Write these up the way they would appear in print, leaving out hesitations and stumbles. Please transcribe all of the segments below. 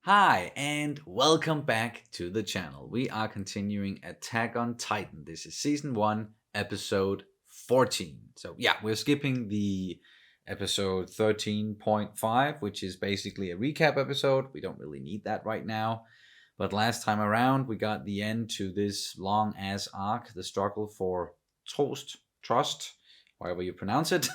Hi, and welcome back to the channel. We are continuing Attack on Titan. This is Season 1, Episode 14. So yeah, we're skipping the episode 13.5, which is basically a recap episode. We don't really need that right now. But last time around, we got the end to this long-ass arc, the struggle for trust, however you pronounce it.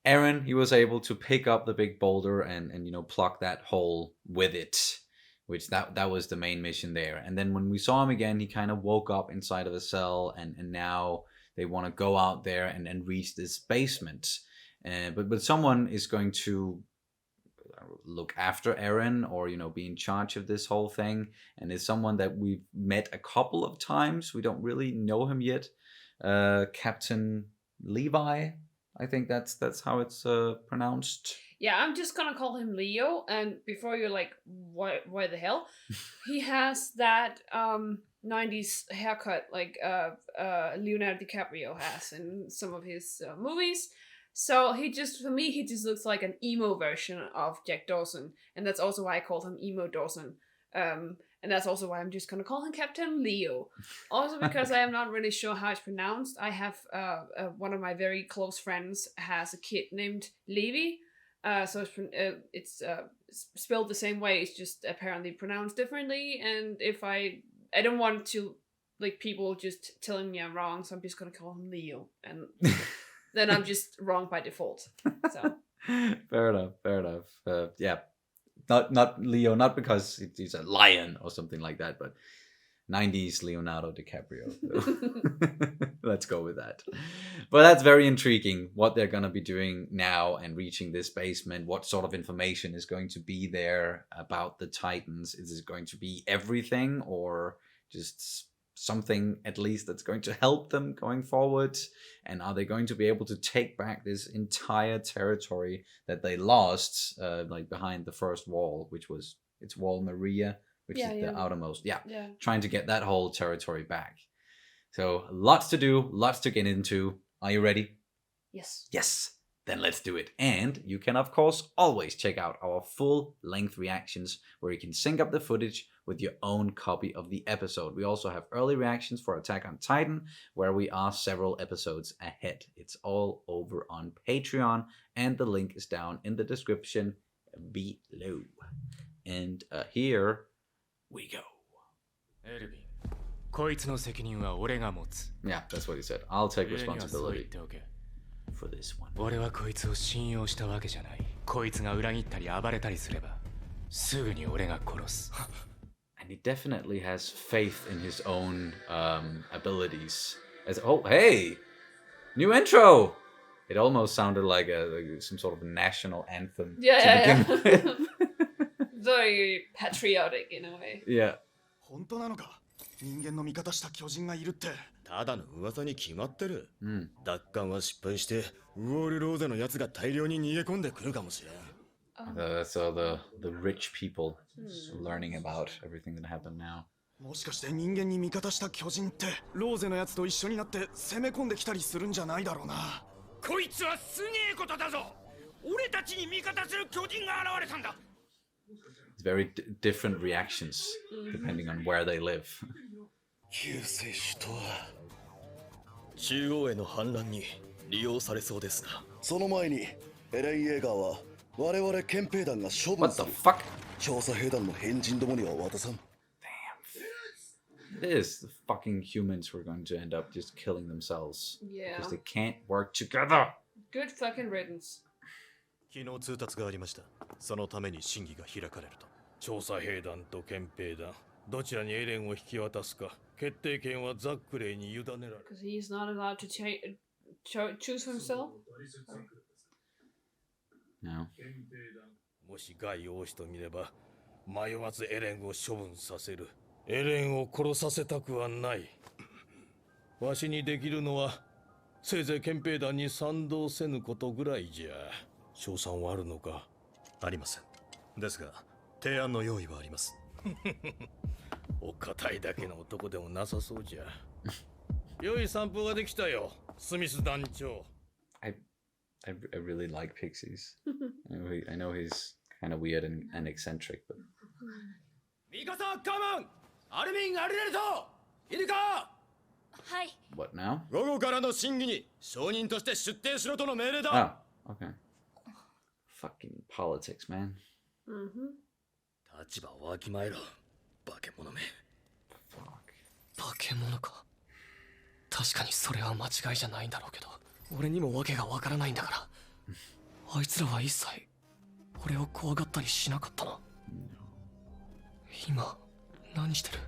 Eren, he was able to pick up the big boulder and plug that hole with it, which that was the main mission there. And then when we saw him again, he kind of woke up inside of a cell, and now they want to go out there and reach this basement. But someone is going to look after Eren, or be in charge of this whole thing, and is someone that we've met a couple of times. We don't really know him yet. Captain Levi, I think that's how it's pronounced. Yeah, I'm just gonna call him Leo. And before you're like, why the hell? He has that 90s haircut like Leonardo DiCaprio has in some of his movies. So for me, he just looks like an emo version of Jack Dawson. And that's also why I called him Emo Dawson. And that's also why I'm just gonna call him Captain Leo. Also because I am not really sure how it's pronounced. I have one of my very close friends has a kid named Levi. So it's spelled the same way. It's just apparently pronounced differently. And if I don't want to like people just telling me I'm wrong, so I'm just gonna call him Leo, and then I'm just wrong by default. So fair enough. Yeah. Not Leo, not because he's a lion or something like that, but 90s Leonardo DiCaprio. Let's go with that. But that's very intriguing what they're going to be doing now and reaching this basement. What sort of information is going to be there about the Titans? Is it going to be everything, or just something at least that's going to help them going forward? And are they going to be able to take back this entire territory that they lost like behind the first wall, which was its wall Maria, which is the outermost. Yeah, trying to get that whole territory back. So lots to do, lots to get into. Are you ready? Yes. Then let's do it. And you can, of course, always check out our full-length reactions where you can sync up the footage with your own copy of the episode. We also have early reactions for Attack on Titan, where we are several episodes ahead. It's all over on Patreon, and the link is down in the description below. And here we go. Yeah, that's what he said. I'll take responsibility for this one. And he definitely has faith in his own abilities. Hey! New intro! It almost sounded like some sort of national anthem. Yeah. Very patriotic in a way. Yeah. 人間の味方した巨人がいるってただの噂に決まってる、奪還は失敗してウォールローゼのやつが大量に逃げ込んでくるかもしれん。 That's all the rich people learning about everything that happened now. もしかして人間に味方した巨人ってローゼのやつと一緒になって攻め込んできたりするんじゃないだろうな。こいつはすげえことだぞ。俺たちに味方する巨人が現れたんだ。 It's very different reactions depending on where they live. 救世主とは中央への反乱に利用されそうですが、その前にエレン・イェーガーは我々憲兵団が処分する。 What the fuck? 調査兵団の変人どもには渡さん。 It is the fucking humans who are going to end up just killing themselves. Yeah. Because they can't work together. Good fucking riddance. 昨日通達がありました。そのために審議が開かれると。調査兵団と憲兵団、どちらにエレンを引き渡すか、決定権はザックレイに委ねられる。Because he is not allowed to choose himself. No. もしガイ王子と見れば、迷わずエレンを処分させる。エレンを殺させたくはない。わしにできるのは、せいぜい憲兵団に賛同せぬことぐらいじゃ。勝算はあるのか？ありません。ですが、提案の用意はあります。お堅いだけの男でもなさそうじゃ。良い散歩ができたよ、スミス団長。I really like Pixies. I know he's kind of weird and eccentric, but ミカサ・カマン、アルミン・アルレルト、いるか？はい。What now? 午後からの審議に証人として出廷しろとの命令だ。Oh, okay. Fucking politics, man. 立場をわきまえろ、化け物め。Fuck. 化け物か。確かにそれは間違いじゃないんだろうけど、俺にも訳がわからないんだから。あいつらは一切俺を怖がったりしなかったな。今何してる？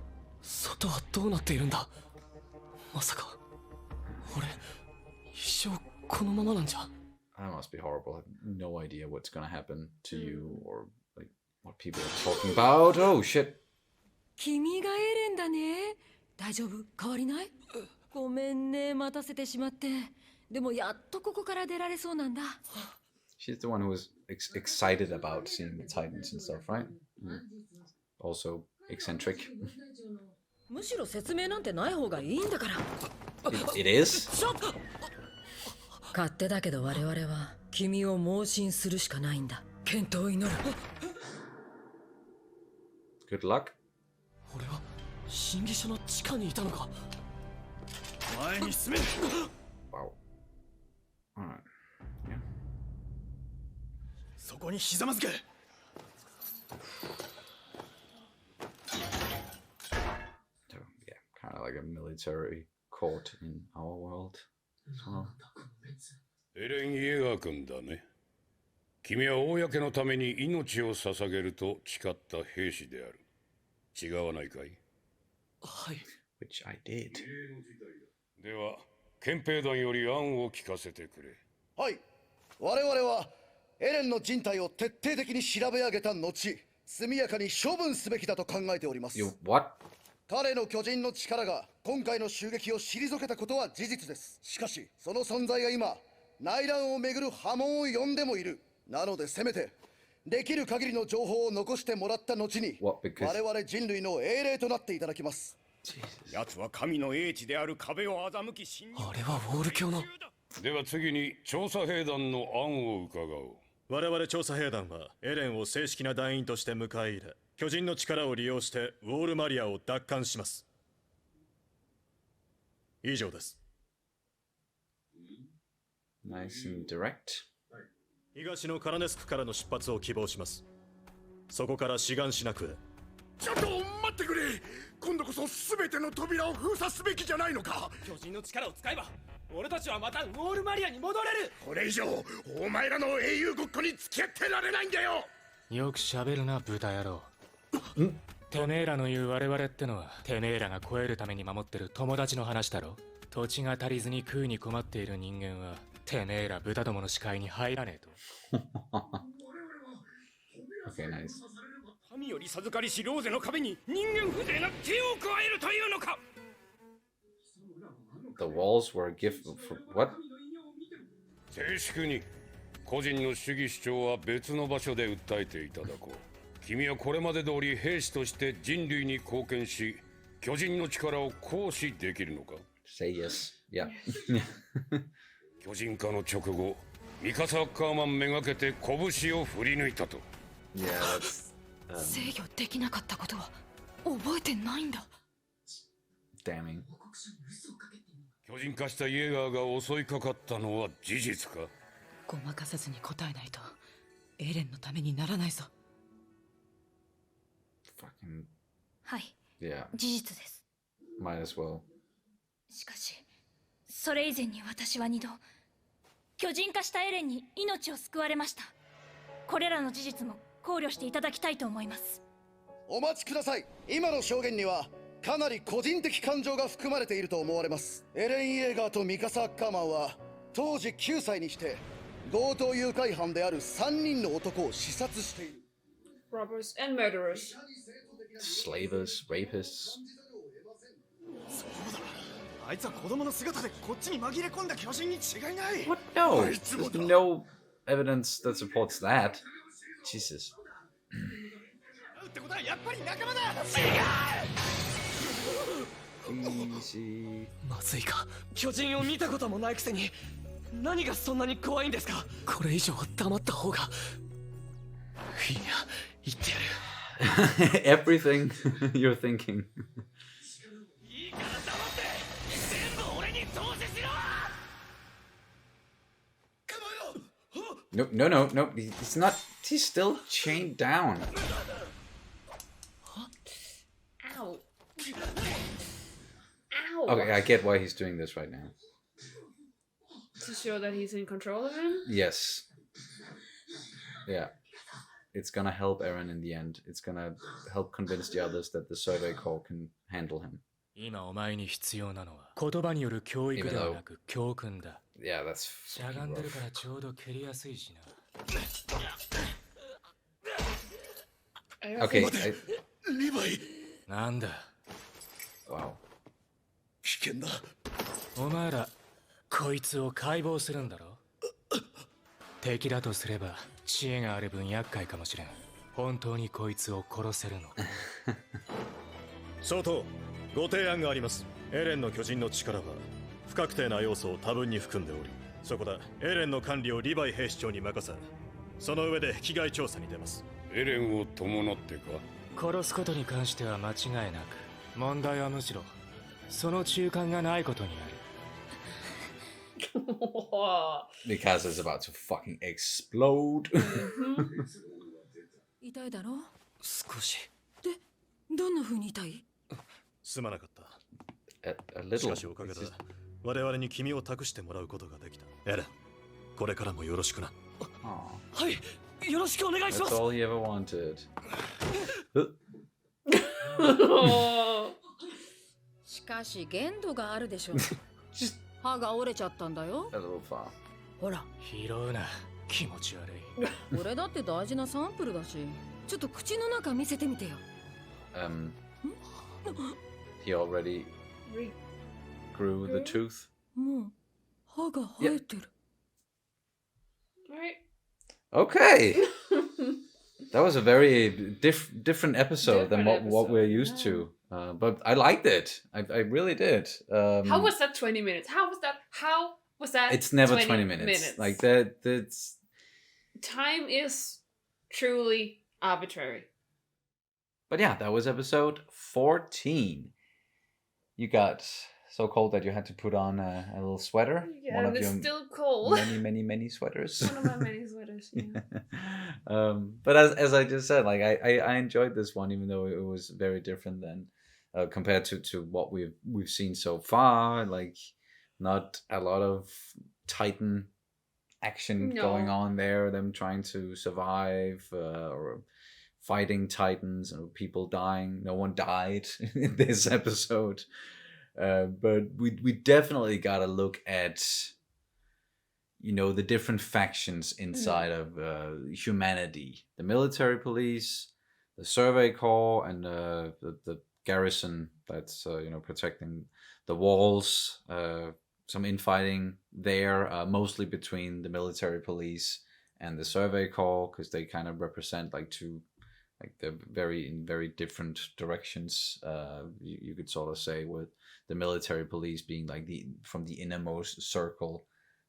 外はどうなっているんだ？まさか俺一生このままなんじゃ。 That must be horrible. I have no idea what's gonna happen to you or like what people are talking about. Oh shit. 君がエレンだね。大丈夫？変わりない？ごめんね、待たせてしまって。でもやっとここから出られそうなんだ。 She's the one who was excited about seeing the Titans and stuff, right? Also eccentric. むしろ説明なんてない方がいいんだから。It is? 勝手だけど我々は君を盲信するしかないんだ。健闘を祈る。Good luck. 俺は審議所の地下にいたのか。前に進め。 Wow. Alright. Yeah. そこにひざまずけ。 So, yeah, kind of like a military court in our world as well. エレン・イェーガー君だね。君は公のために命を捧げると誓った兵士である。違わないかい？はい。 Which I did. では、憲兵団より案を聞かせてくれ。はい、我々はエレンの人体を徹底的に調べ上げた後、速やかに処分すべきだと考えております。 You what? 彼の巨人の力が今回の襲撃を退けたことは事実です。しかしその存在が今内乱をめぐる波紋を呼んでもいる。なのでせめてできる限りの情報を残してもらった後に What, because- 我々人類の英霊となっていただきます。奴は神の英知である壁を欺き侵入。あれはウォール教の。では次に調査兵団の案を伺おう。我々調査兵団はエレンを正式な団員として迎え入れ、巨人の力を利用してウォールマリアを奪還します。以上です。 Nice and direct. 東のカラネスクからの出発を希望します。そこから志願しなくへ。ちょっと待ってくれ。今度こそ全ての扉を封鎖すべきじゃないのか。巨人の力を使えば俺たちはまたウォールマリアに戻れる。これ以上お前らの英雄ごっこに付き合ってられないんだよ。よく喋るな豚野郎。てめえらの言う我々ってのはてめえらが超えるために守ってる友達の話だろ。土地が足りずに食うに困っている人間はてめえら豚どもの視界に入らねえと。Okay, nice. 神より授かりしローゼの壁に人間風情な手を加えるというのか。 The walls were a gift for what? 静粛に。個人の主義主張は別の場所で訴えていただこう。君はこれまで通り兵士として人類に貢献し、巨人の力を行使できるのか？ Say yes. Yeah. 巨人化の直後、ミカサ・アッカーマンめがけて拳を振り抜いたと。Yeah, that's 制御できなかったことは覚えてないんだ。 damning. 巨人化したイエーガーが襲いかかったのは事実か？ごまかさずに答えないとエレンのためにならないぞ。 Fucking はい、 yeah. 事実です。 Might as well. しかし、それ以前に私は2度、巨人化したエレンに命を救われました。これらの事実も考慮していただきたいと思います。お待ちください。今の証言にはかなり個人的感情が含まれていると思われます。エレン・イェーガーとミカサ・アッカーマンは当時9歳にして強盗誘拐犯である3人の男を刺殺している。 Robbers and murderers. Slavers, rapists. あいつは子供の姿でこっちに紛れ込んだ巨人に違いない。 What? No. There's no evidence that supports that. Jesus. ってことはやっぱり仲間だ。 Easy. まずいか。巨人を見たこともないくせに何がそんなに怖いんですか。これ以上は黙った方がいいや。言ってやる。Everything you're thinking. No. He's not. He's still chained down. Ow. Ow. Okay, I get why he's doing this right now. To show that he's in control of him? Yes. Yeah. It's gonna help Eren in the end. It's gonna help convince the others that the survey corps can handle him. 今お前に必要なのは言葉による教育ではなく教訓だ。 Yeah, that's しゃがんでるからちょうど蹴りやすいしな。 Okay. Levi. なんだ。 Wow. 危険だ。お前らこいつを解剖するんだろ。敵だとすれば知恵がある分厄介かもしれん。本当にこいつを殺せるの。総統、ご提案があります。エレンの巨人の力は不確定な要素を多分に含んでおり、そこでエレンの管理をリヴァイ兵士長に任せ、その上で被害調査に出ます。エレンを伴ってか？殺すことに関しては間違いなく、問題はむしろその中間がないことにある。Because it's about to fucking explode. 痛いだろ？少し。で、どんな風に痛い？すまなかった。A little. しかしおかげで我々に君を託してもらうことができた。エレン、これからもよろしくな。はい、よろしくお願いしま That's す。 all he ever wanted. しかし限度があるでしょ。歯が折れちゃったんだよ。 A little far. ほら、拾うな、気持ち悪い。これだって大事なサンプルだし、ちょっと口の中見せてみてよ。He already grew the tooth. もう歯が生えてる。Alright. Okay. That was a very different episode than what we're used to. But I liked it. I really did. How was that 20 minutes? How was that It's never 20 minutes. Like that's time is truly arbitrary. But yeah, that was episode 14. You got so cold that you had to put on a little sweater. Yeah, One and of it's your still cold. many sweaters. One of my many sweaters. Yeah. But as I just said, like I enjoyed this one, even though it was very different than compared to what we've seen so far. Like not a lot of Titan action going on there. Them trying to survive or fighting Titans or people dying. No one died in this episode. But we definitely got to look at, you know, the different factions inside of humanity. The military police, the survey corps, and the garrison that's, you know, protecting the walls. Some infighting there, mostly between the military police and the survey corps, because they kind of represent like two, like they're in very different directions. You could sort of say, with the military police being like from the innermost circle,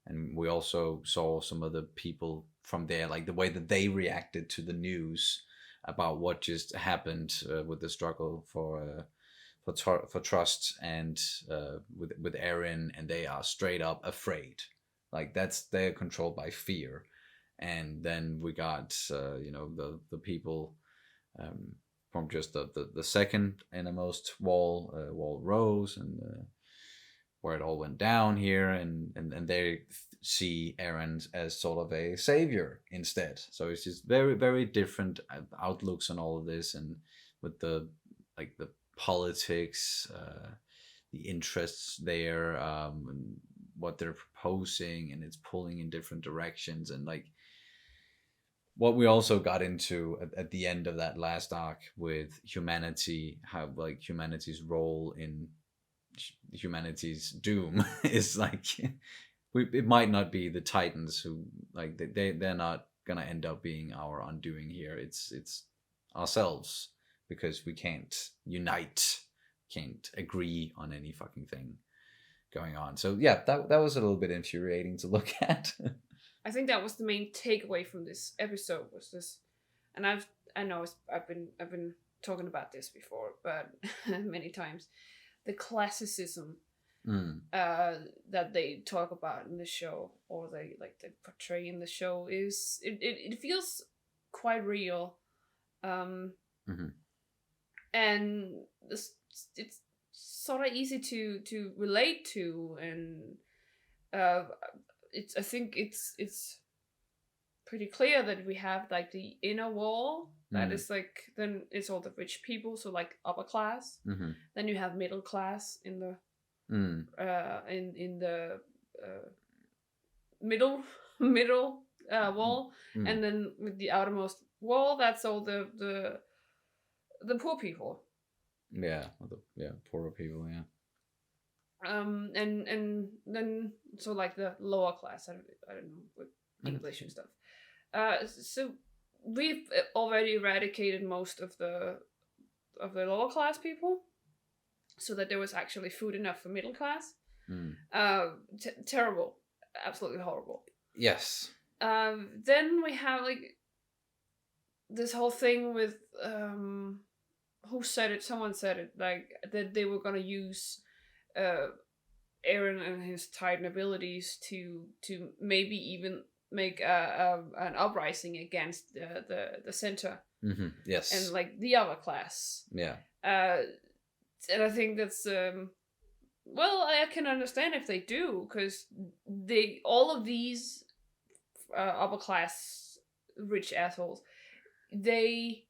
and we also saw some of the people from there, like the way that they reacted to the news about what just happened with the struggle for trust and with Eren, and they are straight up afraid. Like they're controlled by fear. And then we got you know, the people from just the second innermost wall rose, and where it all went down here, and they see Eren as sort of a savior instead. So it's just very, very different outlooks on all of this, and with the politics, the interests there, and what they're proposing, and it's pulling in different directions, and like what we also got into at the end of that last arc with humanity, how like humanity's role in humanity's doom is like it might not be the Titans who, like, they're not gonna end up being our undoing here. It's ourselves, because we can't unite, can't agree on any fucking thing going on. So yeah, that was a little bit infuriating to look at. I think that was the main takeaway from this episode, was this, and I know I've been talking about this before, but many times, the classicism that they talk about in the show, or they portray in the show, is it feels quite real, and it's sort of easy to relate to, and I think it's pretty clear that we have like the inner wall that is like, then it's all the rich people, so like upper class. Then you have middle class in the in the middle wall, and then with the outermost wall, that's all the poor people. Poorer people. And then so like the lower class. I don't know with English and stuff. So we've already eradicated most of the lower class people, so that there was actually food enough for middle class. Terrible, absolutely horrible. Yes. Then we have like this whole thing with who said it? Someone said it, like that they were gonna use Eren and his Titan abilities to maybe even make an uprising against the center. Yes. And like the upper class. Yeah. And I think that's well, I can understand if they do, because all of these upper class rich assholes, they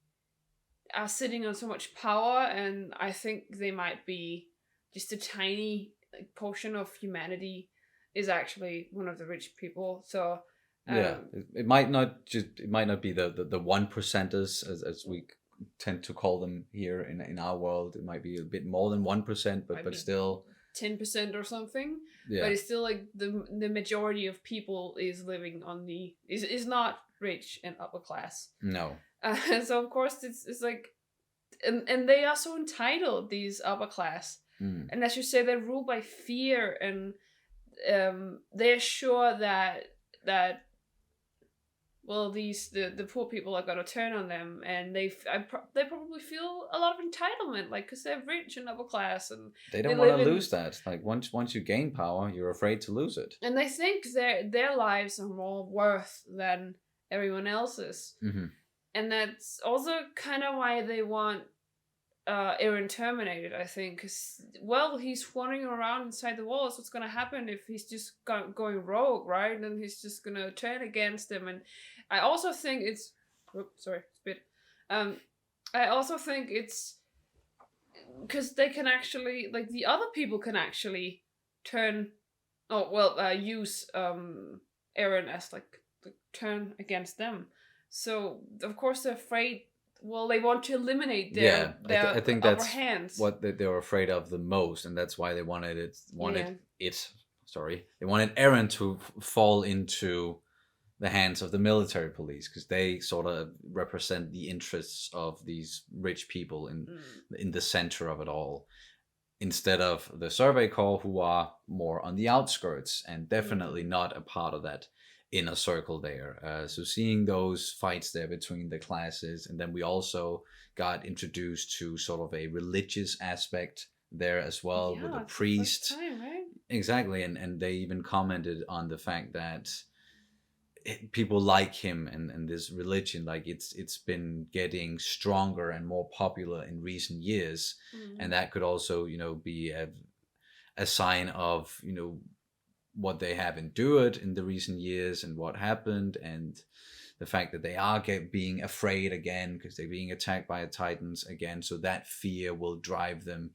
are sitting on so much power, and I think they might be just a tiny portion of humanity is actually one of the rich people. So it might not be the 1%ers as we tend to call them here in our world. It might be a bit more than 1%, but still 10% or something. Yeah. But it's still like the majority of people is living on is not rich and upper class. No. So of course it's like, and they are so entitled, these upper class, and as you say, they're ruled by fear, and they're sure that well, the poor people are gonna turn on them, and they probably feel a lot of entitlement, like, because they're rich and upper class, and they don't want to lose that. Like once you gain power, you're afraid to lose it, and they think their lives are more worth than everyone else's. And that's also kind of why they want Eren terminated, I think, because, well, he's wandering around inside the walls. What's gonna happen if he's just going rogue, right? Then he's just gonna turn against them. And I also think it's I also think it's because they can actually, like, the other people can actually use Eren as like turn against them. So of course they're afraid. Well, they want to eliminate their I think upper that's hands. what they were afraid of the most, and that's why they wanted Eren to fall into the hands of the military police, because they sort of represent the interests of these rich people in the center of it all, instead of the Survey Corps, who are more on the outskirts and definitely not a part of that inner circle there. So seeing those fights there between the classes, and then we also got introduced to sort of a religious aspect there as well, with a priest. Time, right? Exactly, and they even commented on the fact that people like him and this religion, like it's been getting stronger and more popular in recent years, and that could also be a sign of what they have endured in the recent years and what happened, and the fact that they are being afraid again because they're being attacked by Titans again. So that fear will drive them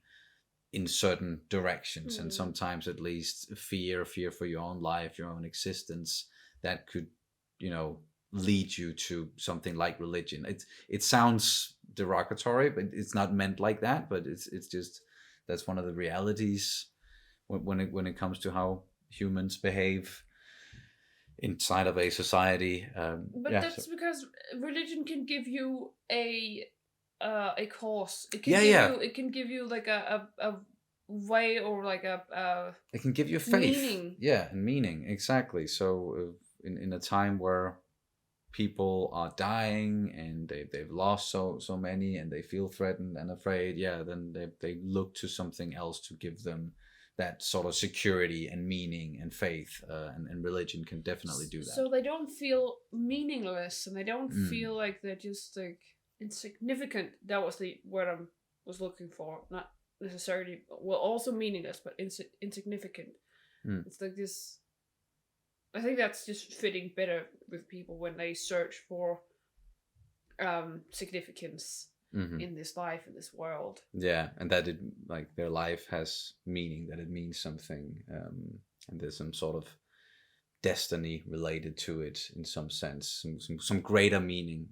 in certain directions, and sometimes at least fear for your own life, your own existence, that could lead you to something like religion. It sounds derogatory, but it's not meant like that. But it's just, that's one of the realities when it comes to how humans behave inside of a society. But that's because religion can give you a course. It can give you like a way, or like it can give you faith. Meaning. Meaning, exactly. So in a time where people are dying and they've lost so many and they feel threatened and afraid, yeah, then they look to something else to give them that sort of security and meaning and faith, and religion can definitely do that. So they don't feel meaningless, and they don't Mm. feel like they're just like insignificant. That was the word I was looking for. Not necessarily, well, also meaningless, but insignificant. Mm. It's like this. I think that's just fitting better with people when they search for significance in this life, in this world. Yeah, and that it, like, their life has meaning, that it means something, and there's some sort of destiny related to it in some sense, some greater meaning,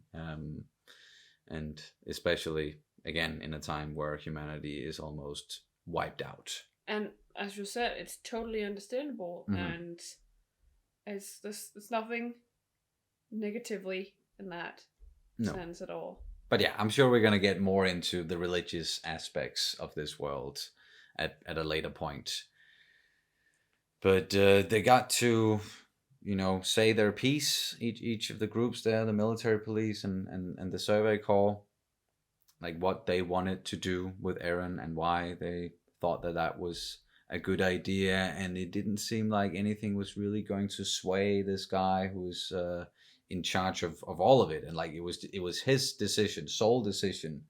and especially again in a time where humanity is almost wiped out. And as you said, it's totally understandable, and there's nothing negatively in that sense at all. But yeah, I'm sure we're gonna get more into the religious aspects of this world at a later point. But they got to, say their piece. Each of the groups there, the military police and the survey corps, like what they wanted to do with Eren and why they thought that was a good idea. And it didn't seem like anything was really going to sway this guy who's in charge of all of it, and like it was his decision, sole decision.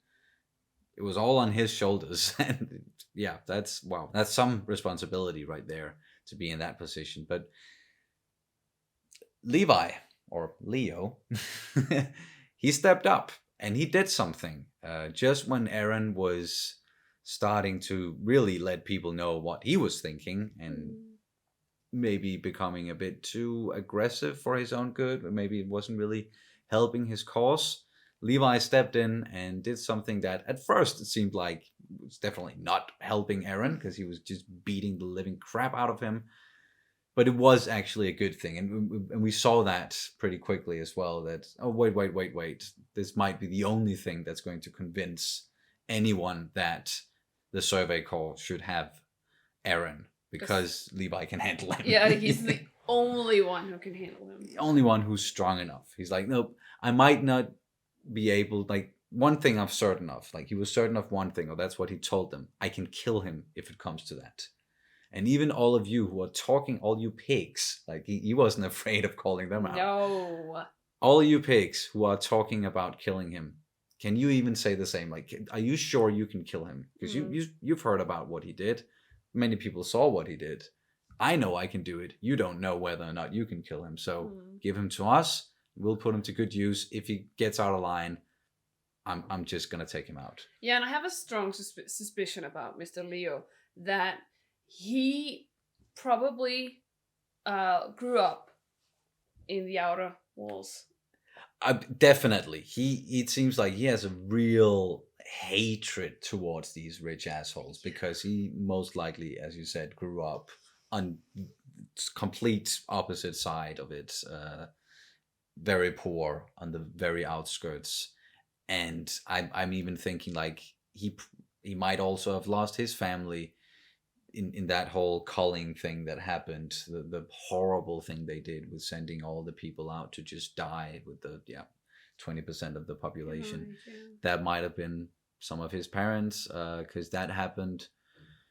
It was all on his shoulders. And yeah, that's some responsibility right there to be in that position. But Levi, or Leo, he stepped up and he did something just when Eren was starting to really let people know what he was thinking, and maybe becoming a bit too aggressive for his own good, or maybe it wasn't really helping his cause. Levi stepped in and did something that at first it seemed like was definitely not helping Eren, because he was just beating the living crap out of him. But it was actually a good thing, and we saw that pretty quickly as well, that, oh, wait, this might be the only thing that's going to convince anyone that the Survey Corps should have Eren, because Levi can handle him. Yeah, he's the only one who can handle him. The only one who's strong enough. He's like, nope, I might not be able, like, one thing I'm certain of, like, he was certain of one thing, or that's what he told them: I can kill him if it comes to that. And even all of you who are talking, all you pigs, like, he wasn't afraid of calling them out. No. All of you pigs who are talking about killing him, can you even say the same? Like, are you sure you can kill him? Because you've heard about what he did. Many people saw what he did. I know I can do it. You don't know whether or not you can kill him. So give him to us. We'll put him to good use. If he gets out of line, I'm just gonna take him out. Yeah, and I have a strong suspicion about Mr. Leo that he probably grew up in the outer walls. Definitely. It seems like he has a real hatred towards these rich assholes, because he most likely, as you said, grew up on complete opposite side of it, very poor on the very outskirts. And I'm even thinking like he might also have lost his family in that whole culling thing that happened, the horrible thing they did with sending all the people out to just die with the 20% of the population. That might have been some of his parents, because that happened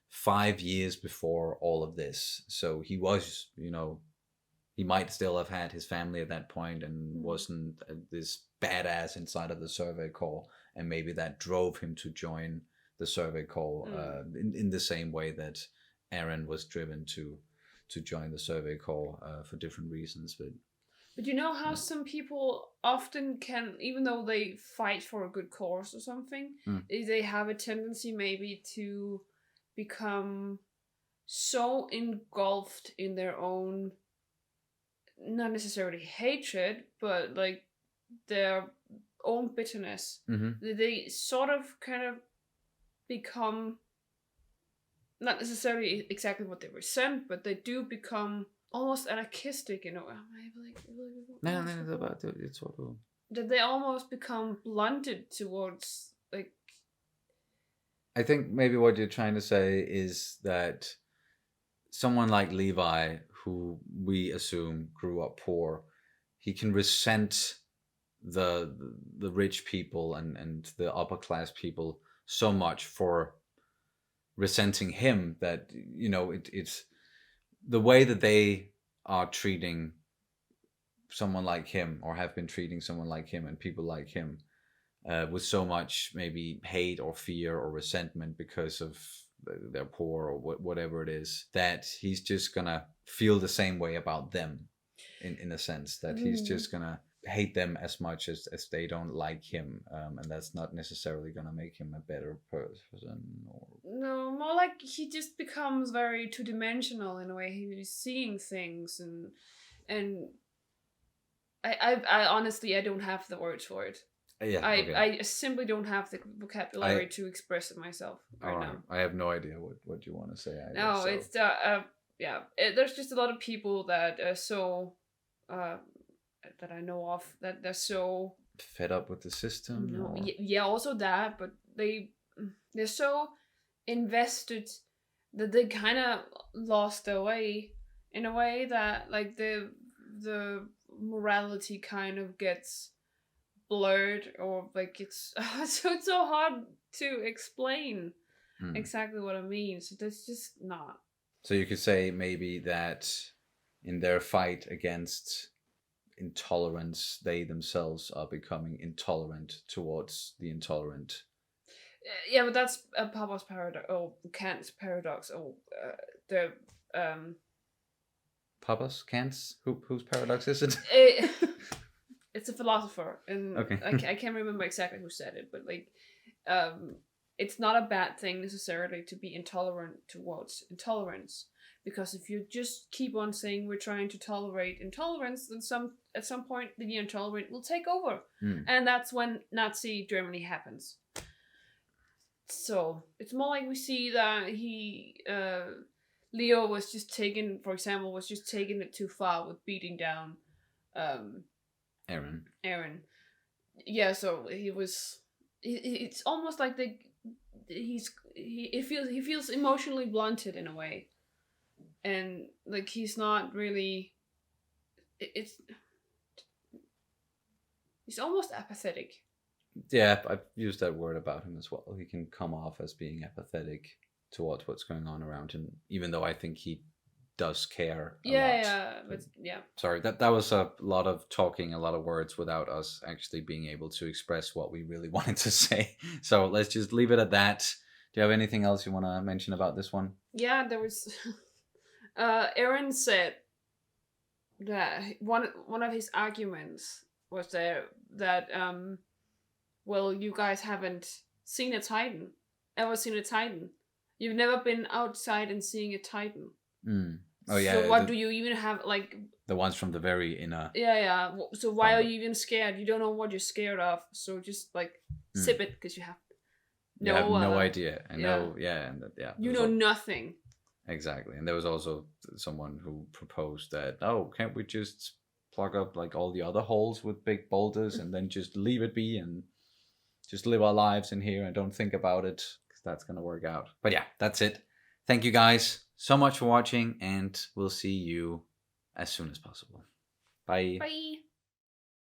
5 years before all of this. So he was, he might still have had his family at that point and wasn't this badass inside of the Survey Corps, and maybe that drove him to join the Survey Corps in the same way that Eren was driven to join the Survey Corps for different reasons. But you know how some people often can, even though they fight for a good cause or something, they have a tendency maybe to become so engulfed in their own, not necessarily hatred, but like their own bitterness. They sort of kind of become, not necessarily exactly what they resent, but they do become almost anarchistic in a way. That they almost become blunted towards, like... I think maybe what you're trying to say is that someone like Levi, who we assume grew up poor, he can resent the rich people and the upper class people so much for resenting him that, you know, it's the way that they are treating someone like him, or have been treating someone like him and people like him, with so much maybe hate or fear or resentment because of they're poor or whatever it is, that he's just gonna feel the same way about them, in a sense that he's just gonna hate them as much as they don't like him, and that's not necessarily gonna make him a better person. Or No, more like he just becomes very two-dimensional in a way. He's seeing things, and I honestly, I don't have the words for it. yeah, okay. I simply don't have the vocabulary to express it myself right now. I have no idea what you want to say either, No, so. it's there's just a lot of people that are so that I know of, that they're so Fed up with the system. no, or- yeah, also that, but they're so invested that they kind of lost their way, in a way that like the morality kind of gets blurred, or like it's so hard to explain exactly what I mean. So that's just not. So you could say maybe that in their fight against intolerance, they themselves are becoming intolerant towards the intolerant. Yeah, but that's Papa's paradox, or Kant's paradox, or the Papa's? Kant's? Whose paradox is it? it's a philosopher, and Okay. I can't remember exactly who said it, but like, it's not a bad thing necessarily to be intolerant towards intolerance, because if you just keep on saying we're trying to tolerate intolerance, then at some point the intolerant will take over, and that's when Nazi Germany happens. So it's more like we see that Leo was just taken, for example, it too far with beating down Eren. Yeah, so he was. It's almost like he feels emotionally blunted in a way, and like he's not really. He's almost apathetic. Yeah, I've used that word about him as well. He can come off as being apathetic towards what's going on around him, even though I think he does care a lot. But yeah. Sorry, that was a lot of talking, a lot of words without us actually being able to express what we really wanted to say. So let's just leave it at that. Do you have anything else you want to mention about this one? Yeah, there was. Eren said that one of his arguments was that well, you guys haven't seen a Titan. You've never been outside and seeing a Titan. Oh yeah. So what do you even have, like? The ones from the very inner. Yeah. So why are you even scared? You don't know what you're scared of. So just like sip it, because you have no idea. And yeah. You know nothing. Exactly. And there was also someone who proposed that, oh, can't we just plug up like all the other holes with big boulders and then just leave it be and just live our lives in here and don't think about it, because that's going to work out. But yeah, that's it. Thank you guys so much for watching, and we'll see you as soon as possible. Bye. Bye.